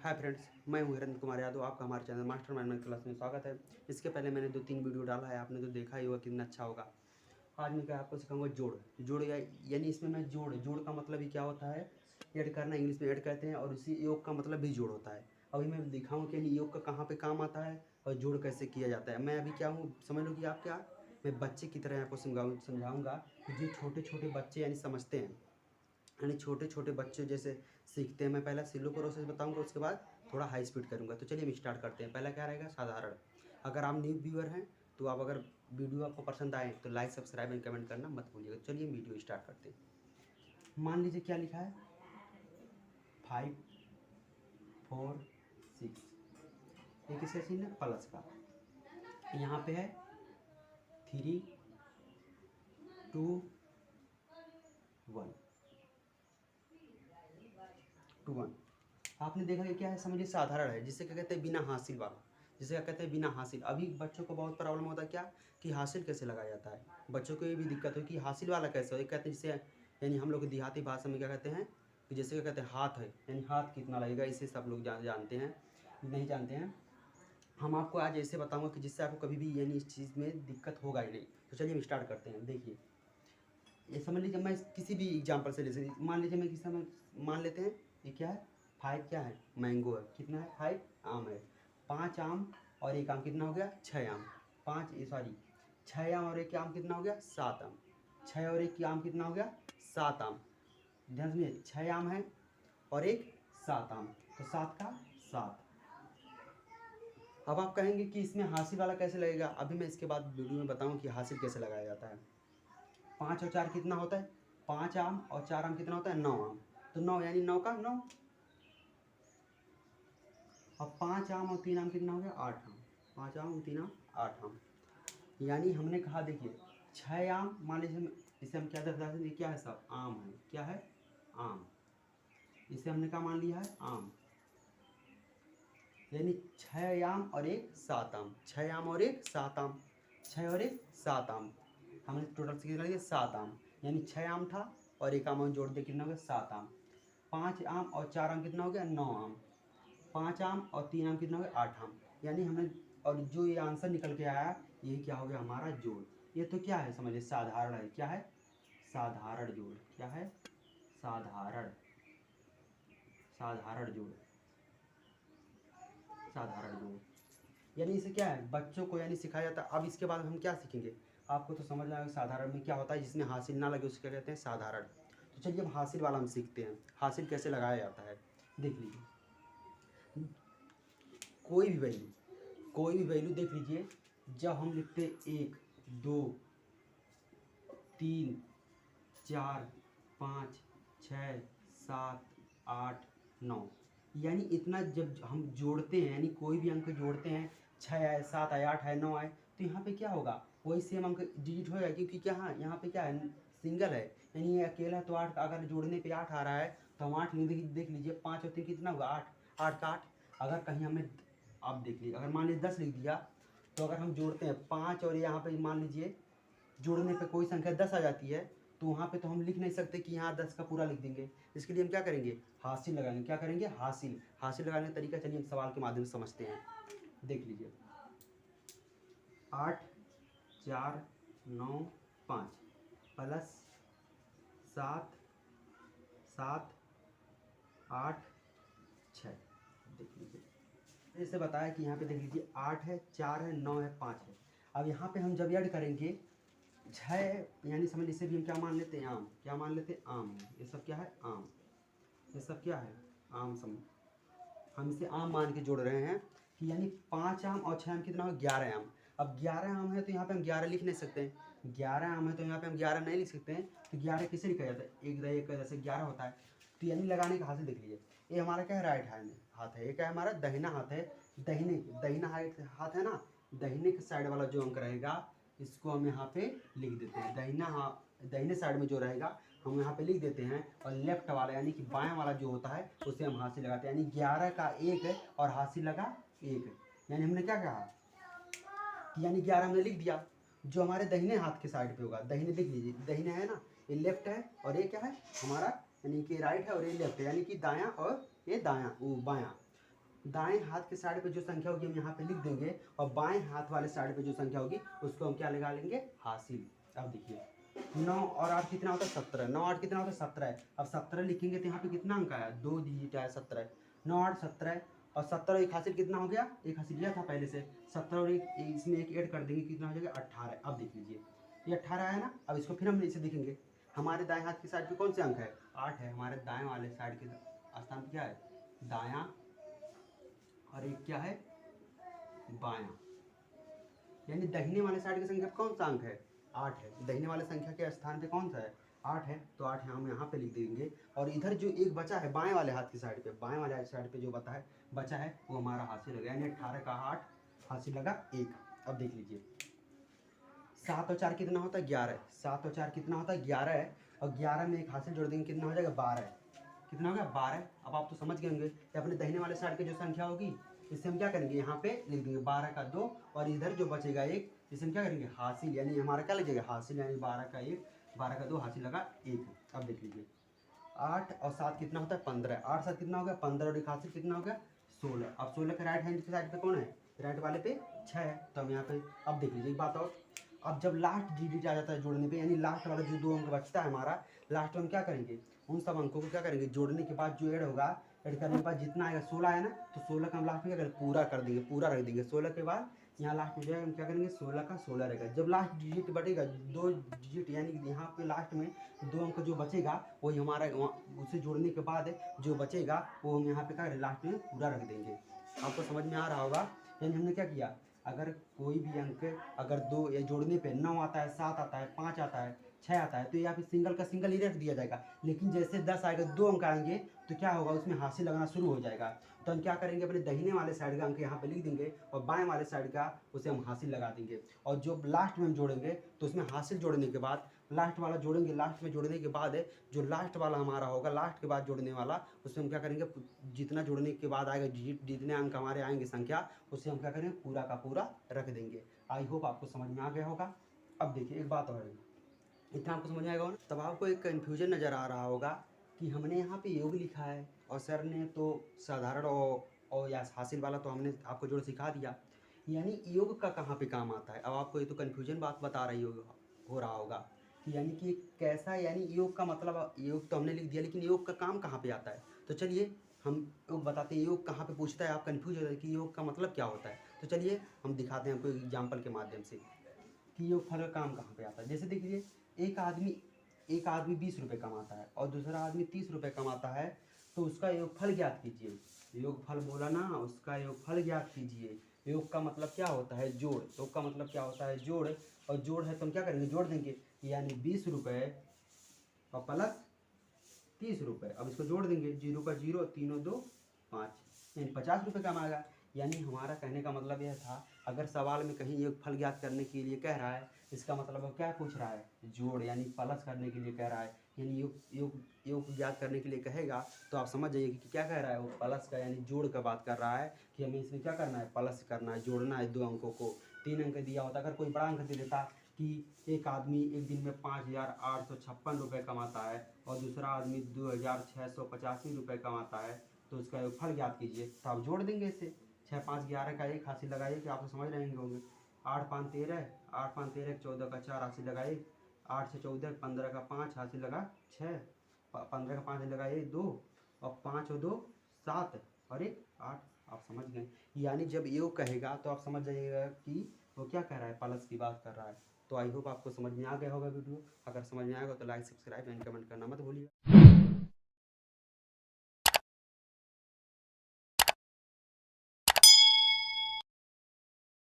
Hi friends, मैं हूं हिरेंद्र कुमार यादव। आपका हमारे चैनल मास्टरमाइंड में क्लास में स्वागत है। इसके पहले मैंने 2-3 वीडियो डाला है, आपने तो देखा ही होगा कितना अच्छा होगा। आज मैं क्या आपको सिखाऊंगा जोड़ यानी इसमें मैं जोड़ का मतलब ही क्या होता है, ऐड करना, इंग्लिश में ऐड कहते हैं। और इसी योग का मतलब भी जोड़ होता है। अभी मैं दिखाऊँ कि योग का कहाँ पे काम आता है और जोड़ कैसे किया जाता है। मैं अभी क्या हूँ, समझ लो कि आप क्या, मैं बच्चे की तरह आपको समझाऊँगा कि जो छोटे छोटे बच्चे यानी समझते हैं, यानी छोटे छोटे बच्चे जैसे सीखते हैं। मैं पहला स्लो प्रोसेस बताऊंगा, उसके बाद थोड़ा हाई स्पीड करूंगा। तो चलिए हम स्टार्ट करते हैं। पहला क्या रहेगा, साधारण। अगर आप न्यू व्यूअर हैं तो आप, अगर वीडियो आपको पसंद आए तो लाइक, सब्सक्राइब एंड कमेंट करना मत भूलिएगा। चलिए वीडियो स्टार्ट करते हैं। मान लीजिए क्या लिखा है, 5 4 6। ये किसका चिन्ह है, प्लस का। यहाँ पे है 3 2 1 2 1। आपने देखा कि क्या है, समझिए साधारण है, जिसे क्या कहते हैं बिना हासिल वाला, जिसे क्या कहते हैं बिना हासिल। अभी बच्चों को बहुत प्रॉब्लम होता है क्या, कि हासिल कैसे लगाया जाता है। बच्चों को ये भी दिक्कत हो कि हासिल वाला कैसे हो। एक कहते हैं जिसे, यानी हम लोग देहाती भाषा में क्या कहते हैं कि जैसे क्या कहते हैं हाथ है, यानी हाथ कितना लगेगा, इसे सब लोग जानते हैं। नहीं जानते हैं, हम आपको आज ऐसे बताऊंगा कि जिससे आपको कभी भी यानी इस चीज़ में दिक्कत होगा ही नहीं। तो चलिए हम स्टार्ट करते हैं। देखिए, ये समझ लीजिए, मैं किसी भी एग्जांपल से ले सकती, मान लीजिए मैं किसी में मान लेते हैं, ये क्या है, 5 क्या है, मैंगो है। कितना है, 5 आम है। 5 आम और 1 आम कितना हो गया, 6 आम। 6 आम और 1 आम कितना हो गया, 7 आम। 6 और 1 आम कितना हो गया, 7 आम। ध्यान सुनिए, 6 आम है और 1 7 आम, तो 7 का 7। अब आप कहेंगे कि इसमें हासिल वाला कैसे लगेगा। अभी मैं इसके बाद वीडियो में बताऊँ कि हासिल कैसे लगाया जाता है। 5 और 4 कितना होता है, 5 आम और 4 आम कितना होता है, 9 आम। तो 9 यानी 9 का 9। अब 5 आम और 3 आम कितना हो गया, 8 आम। 5 आम और 3 आम 8 आम। यानी हमने कहा, देखिए 6 आम, मान लीजिए इसे हम क्या दर्शा सकते हैं, क्या है, सब आम है। क्या है, आम। इसे हमने क्या मान लिया है, आम। यानी 6 आम और 1 7 आम। 6 आम और 1 7 आम। 6 और 1 7 आम। हमने टोटल से कितना लिया, 7 आम। यानी 6 आम था और 1 आम जोड़ दे कितना हो गया, 7 आम। 5 आम और 4 आम कितना हो गया, 9 आम। 5 आम और 3 आम कितना हो गया, 8 आम। यानी हमने, और जो ये आंसर निकल के आया, ये क्या हो गया, हमारा जोड़। ये तो क्या है, समझिए साधारण है। क्या है, साधारण जोड़। क्या है, साधारण साधारण जोड़। साधारण जोड़ यानी इसे क्या है, बच्चों को यानी सिखाया जाता है। अब इसके बाद हम क्या सीखेंगे, आपको तो समझ में आएगा साधारण में क्या होता है, जिसमें हासिल ना लगे उसे क्या कहते हैं, साधारण। तो चलिए अब हासिल वाला हम सीखते हैं, हासिल कैसे लगाया जाता है। देख लीजिए, कोई भी वैल्यू देख लीजिए, जब हम लिखते 1 2 3 4 5 6 7 8 9, यानी इतना जब हम जोड़ते हैं, यानी कोई भी अंक जोड़ते हैं, 6 आए, 7 आए, 8 आए, 9 आए, तो यहाँ पे क्या होगा, वही सेम अंक डिजिट होगा। क्योंकि क्या, हाँ यहाँ पे क्या है, सिंगल है, यानी ये अकेला। तो 8, अगर जोड़ने पे 8 आ रहा है तो हम 8 देख लीजिए, 5 और 3 कितना हुआ, 8। 8 का 8। अगर कहीं हमें, आप देख लीजिए, अगर मान लीजिए 10 लिख दिया, तो अगर हम जोड़ते हैं 5 और यहाँ पे मान लीजिए जोड़ने पे कोई संख्या 10 आ जाती है, तो वहाँ पे तो हम लिख नहीं सकते कि यहाँ 10 का पूरा लिख देंगे। इसके लिए हम क्या करेंगे, हासिल लगाएंगे। क्या करेंगे, हासिल। हासिल लगाने का तरीका चलिए हम सवाल के माध्यम से समझते हैं। देख लीजिए, 8 4 9 5 प्लस 7 7 8 6। देख लीजिए, जैसे बताया कि यहाँ पे देख लीजिए 8 है, 4 है, 9 है, 5 है। अब यहाँ पे हम जब ऐड करेंगे 6, यानी समझ, इसे भी हम क्या मान लेते हैं, आम। क्या मान लेते हैं, आम है। ये सब क्या है, आम। ये सब क्या है, आम। समझ, हम इसे आम मान के जोड़ रहे हैं कि यानी 5 आम और 6 आम कितना हो, 11 आम। अब 11 आम है तो यहाँ पे हम 11 लिख नहीं सकते हैं। 11 आम है तो यहाँ पे हम 11 नहीं लिख सकते हैं। तो 11 किसे लिखा जाता है, एक जैसे 11 होता है। तो यानी लगाने का हासिल देख लीजिए, ये हमारा क्या है, राइट हैंड हाथ है। ये क्या है, हमारा दाहिना हाथ है। दाहिना हाथ है ना, दाहिने के साइड वाला जो अंक रहेगा, इसको हम यहाँ पे लिख देते हैं। दाहिने साइड में जो रहेगा हम यहाँ पे लिख देते हैं, और लेफ्ट वाला यानी कि बायां वाला जो होता है उसे हम हासिल लगाते हैं। यानी 11 का 1 है और हासिल लगा 1 है। यानी हमने क्या कहा कि यानी 11 हमने लिख दिया, जो हमारे दाहिने हाथ के साइड पे होगा। दाहिने लिख लीजिए, दाहिने है ना, ये लेफ्ट है और ये क्या है हमारा, यानी कि राइट है और ये लेफ्ट है, यानी कि दायां और ये दायां, वो बायां। दाएं हाथ के साइड पे जो संख्या होगी हम यहाँ पे लिख देंगे, और बाएं हाथ वाले साइड पे जो संख्या होगी उसको हम क्या लगा लेंगे, हासिल। अब देखिए 9 और 8 कितना होता है 17, 9 8 कितना होता है 17 है। अब 17 लिखेंगे तो यहाँ पे कितना अंक आया, 2 डिजिट आया 17, 9 8 17, और 17 एक हासिल कितना हो गया, एक हासिल लिया था पहले से 17, और एक इसमें एक ऐड कर देंगे कितना हो जाएगा 18। अब देख लीजिए ये 18 है ना। अब इसको फिर हम इसे देखेंगे, हमारे दाएं हाथ की साइड पे कौन से अंक है, 8 है, हमारे दाएं वाले साइड के स्थान पे क्या है, दायां, और एक क्या है, बायां। यानी दाहिने वाले साइड की संख्या कौन सा अंक है, 8 है, दाहिने वाले संख्या के स्थान पे कौन सा है, 8 है, तो 8 हम यहाँ पे लिख देंगे। और इधर जो एक बचा है बाएं वाले हाथ की साइड पे, बाएं वाले साइड पे जो बचा है वो हमारा हासिल लगा, यानी 18 का 8 हासिल लगा 1। अब देख लीजिए 7 और 4 कितना होता है 11, 7 और 4 कितना होता है 11 है, और 11 में एक हासिल जोड़ देंगे कितना हो जाएगा 12, कितना हो गया 12। अब आप तो समझ गए होंगे कि अपने दाहिने वाले साइड की जो संख्या होगी इससे हम क्या करेंगे, यहाँ पे लिख देंगे 12 का 2, और इधर जो बचेगा एक, इसे हम क्या करेंगे हासिल, यानी हमारा क्या लगेगा हासिल, यानी 12 का 1, 12 का 2 हासिल लगा 1। अब देख लीजिए 8 और 7 कितना होता है 15, 8 7 कितना हो गया 15, और एक हासिल कितना हो गया 16। अब 16 के राइट हैंड के साइड पे कौन है, राइट वाले पे 6 है, तो हम यहाँ पे अब देख लीजिए एक बात और, अब जब लास्ट डिजिट आ जाता है जोड़ने पे, यानी लास्ट वाला जो 2 अंक बचता है हमारा, लास्ट में हम क्या करेंगे, उन सब अंकों को क्या करेंगे जोड़ने के बाद जो ऐड होगा, ऐड करने के बाद जितना आएगा 16 है ना, तो 16 का हम लास्ट में क्या करेंगे पूरा कर देंगे, पूरा रख देंगे। 16 के बाद यहाँ लास्ट में जो है हम क्या करेंगे 16 का 16 रहेगा। जब लास्ट डिजिट बटेगा 2 डिजिट, यानी यहाँ पे लास्ट में 2 अंक जो बचेगा वही हमारा, उसे जोड़ने के बाद जो बचेगा वो हम यहाँ पे क्या करें लास्ट में पूरा रख देंगे। आपको समझ में आ रहा होगा। यानी हमने क्या किया, अगर कोई भी अंक अगर 2 या जोड़ने पे 9 आता है, 7 आता है, 5 आता है, 6 आता है, तो यहाँ पे सिंगल का सिंगल ही रख दिया जाएगा। लेकिन जैसे 10 आएगा, 2 अंक आएंगे, तो क्या होगा उसमें हासिल लगना शुरू हो जाएगा। तो हम क्या करेंगे, अपने दाहिने वाले साइड का अंक यहाँ पे लिख देंगे, और बाएं वाले साइड का उसे हम हासिल लगा देंगे। और जो लास्ट में हम जोड़ेंगे तो उसमें हासिल जोड़ने के बाद लास्ट वाला जोड़ेंगे, लास्ट में जोड़ने के बाद जो लास्ट वाला हमारा होगा, लास्ट के बाद जोड़ने वाला, उसमें हम क्या करेंगे जितना जोड़ने के बाद आएगा जितने अंक हमारे आएंगे संख्या, उसे हम क्या करेंगे पूरा का पूरा रख देंगे। आई होप आपको समझ में आ गया होगा। अब देखिए एक बात और है, इतना आपको समझ में आएगा ना, तब आपको एक कन्फ्यूजन नज़र आ रहा होगा कि हमने यहाँ पे योग लिखा है और सर ने तो साधारण और या हासिल वाला तो हमने आपको जोड़ सिखा दिया, यानी योग का कहाँ पे काम आता है। अब आपको ये तो कन्फ्यूजन बात बता रही हो रहा होगा कि यानी कि कैसा, यानी योग का मतलब, योग तो हमने लिख दिया लेकिन योग का काम कहाँ पे आता है। तो चलिए हम योग बताते हैं, योग कहाँ पे पूछता है, आप कन्फ्यूज हो जाए कि योग का मतलब क्या होता है। तो चलिए हम दिखाते हैं आपको एग्जाम्पल के माध्यम से कि योग फल का काम कहाँ पे आता है। जैसे देखिए एक आदमी 20 रुपये कमाता है और दूसरा आदमी 30 रुपये कमाता है, तो उसका योगफल ज्ञात कीजिए। योगफल बोला ना, उसका योगफल ज्ञात कीजिए। योग का मतलब क्या होता है, जोड़। योग का मतलब क्या होता है, जोड़। और जोड़ है तो हम क्या करेंगे, जोड़ देंगे, यानी 20 रुपये और प्लस 30 रुपये। अब इसको जोड़ देंगे, 0 का 0, 3 2 5, यानी 50 रुपये कमाएगा। यानी हमारा कहने का मतलब यह था, अगर सवाल में कहीं योगफल ज्ञात करने के लिए कह रहा है, इसका मतलब वो क्या पूछ रहा है, जोड़, यानी प्लस करने के लिए कह रहा है। यानी योग ज्ञात करने के लिए कहेगा तो आप समझ जाइए कि क्या कह रहा है, वो प्लस का यानी जोड़ का बात कर रहा है कि हमें इसमें क्या करना है, प्लस करना है, जोड़ना है 2 अंकों को। 3 अंक दिया होता, अगर कोई बड़ा अंक दे देता कि एक आदमी एक दिन में 5,856 रुपये कमाता है और दूसरा आदमी 2,685 रुपये कमाता है, तो उसका योगफल ज्ञात कीजिए, तो आप जोड़ देंगे इसे। 6 5 11 का 1 हासिल लगाइए कि आप तो समझ रहे होंगे। 8 5 13, 8 5 13, 14 का 4 हासिल लगाइए, 8 से 14, 15 का 5 हासिल लगा 6, 15 का 5 लगाइए 2, और 5 और 2 7, और 1 8। आप समझ गए। यानी जब योग कहेगा तो आप समझ जाइएगा कि वो क्या कह रहा है, प्लस की बात कर रहा है। तो आई होप आपको समझ में आ गया होगा वीडियो। अगर समझ में आएगा तो लाइक, सब्सक्राइब एंड कमेंट करना मत भूलिए।